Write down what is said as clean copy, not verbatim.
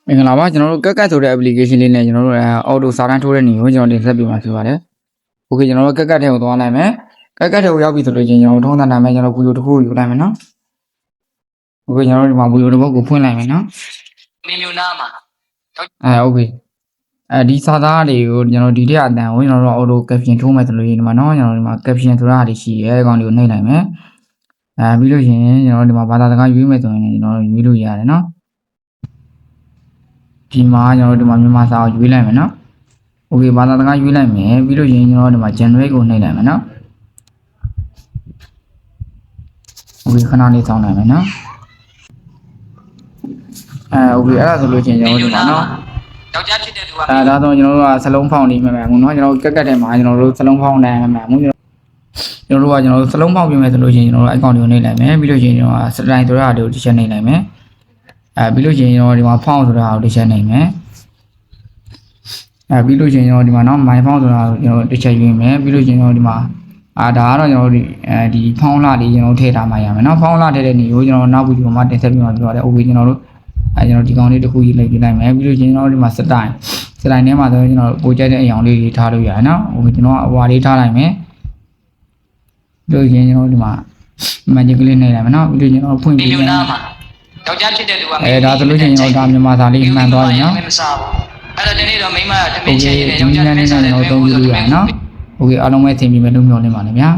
မင်္ဂလာပါကျွန်တော်တို့ကက်ကတ်ဆိုတဲ့ application လေးနဲ့ကျွန်တော်တို့auto စာတန်းထိုးတဲ့နေကိုကျွန်တော်တင်ဆက်ပြမှာဖြစ်ပါတယ်။ Okay ကျွန်တော်တို့ကက်ကတ်ထဲကိုသွားလိုက်မယ်။ကက်ကတ်ထဲကိုရောက်ပြီဆိုလို့ချင်းကျွန်တော်ထုံးစံနာမည်ကျွန်တော်ဗီဒီယိုတစ်ခုယူလိုက်မယ်နော်။ Okay ကျွန်တော်တို့ဒီမှာဗီဒီယိုတစ်ပုဒ်ကိုဖွင့်လိုက်မယ်နော်။မင်းမျိုးနားမှာOkay ဒီစာသားတွေကိုကျွန်တော်ဒီထက်အတန်ကိုကျွန်တော်တို့ auto caption ထိုးမယ်ဆိုလို့ဒီမှာနော်ကျွန်တော်ဒီမှာ caption ဆိုတာဟာရှိရဲအကောင်တွေကိုနှိပ်လိုက်မယ်။ပြီးလို့ရှိရင်ကျွန်တော်ဒီမှာဘာသာစကားရွေးမယ်ဆိုရင်ကျွန်တော်ရွေးလို့ရတယ်နော်။ဒီမှာကျွန်တော်တို့ဒီမှာမြန်မာစာကိုရွေးလိုက်မယ်နော်။ Okay ဘာသာစကားရွေးလိုက်မယ်ပြီးလို့ရှိရင်ကျွန်တော်ဒီမှာ generate ကိုနှိပ်လိုက်မယ်နော်။ Okay ခဏလေးစောင့်လိုက်မယ်နော်။ Okay အဲ့ဒါဆိုလို့ရှိရင်ကျွန်တော်ဒီမှာနော်ယောက်ျားဖြစ်တဲ့သူကဒါဆိုကျွန်တော်တို့ကစလုံးဖောင်းနေမှာမယ်နော်ကျွန်တော်တို့ကက်ကက်ထဲမှာကျွန်တော်တို့စလုံးဖောင်းနိုင်မှာမယ်ကျွန်တော်တို့ကကျွန်တော်တို့စလုံးဖောင်းပြင်မယ်ဆိုလို့ရှိရင်ကျွန်တော်တို့ account တွေကိုနှိပ်လိုက်မယ်ပြီးလို့ရှိရင်ကျွန်တော်က style ဆိုတာတွေကိုတစ်ချက်နှိပ်လိုက်မယ်ပြီးလို့ရှိရင်ကျွန်တော်ဒီမှာ font ဆိုတာကိုတစ်ချက်နှိပ်မယ်ပြီးလို့ရှိရင်ကျွန်တော်ဒီမှာနော် my font ဆိုတာကိုကျွန်တော်တစ်ချက်ရွေးမယ်ပြီးလို့ရှိရင်ကျွန်တော်ဒီမှာဒါကတော့ကျွန်တော်ဒီ font လာလေးကျွန်တော်ထည့်ထားမှရမယ်နော် font လာထည့်တဲ့နေကိုကျွန်တော်နောက်ဗီဒီယိုမှာတင်ဆက်ပြမှာပြောတယ် okay ကျွန်တော်တို့ကျွန်တော်ဒီကောင်လေးတစ်ခုရေးလိုက်ပြလိုက်မယ်ပြီးလို့ရှိရင်ကျွန်တော်ဒီမှာ style ထဲမှာဆိုကျွန်တော်ပိုကြိုက်တဲ့အရာလေးတွေထားလို့ရတယ်နော် okay ကျွန်တော်အဝါလေးထားလိုက်မယ်ပြီးလို့ရှိရင်ကျွန်တော်ဒီမှာ magic လေးနှိပ်လိုက်မယ်နော်ပြီးလို့ကျွန်တော်ဖွင့်ပြမယ်ယောက်ျားဖြစ်တဲ့သူကဒါဆိုလို့ရှိရင်ကျွန်တော်ဒါမြန်မာစာလေးမှန်သွားပြီနော်အဲ့တော့ဒီနေ့တော့မိမတမင်ချင်ရင်ယောက်ျားနဲ့ကျွန်တော်သုံးလို့ရတယ်နော် okay အားလုံးပဲသင်ပြီးမယ်လို့မျှော်လင့်ပါတယ်ဗျာ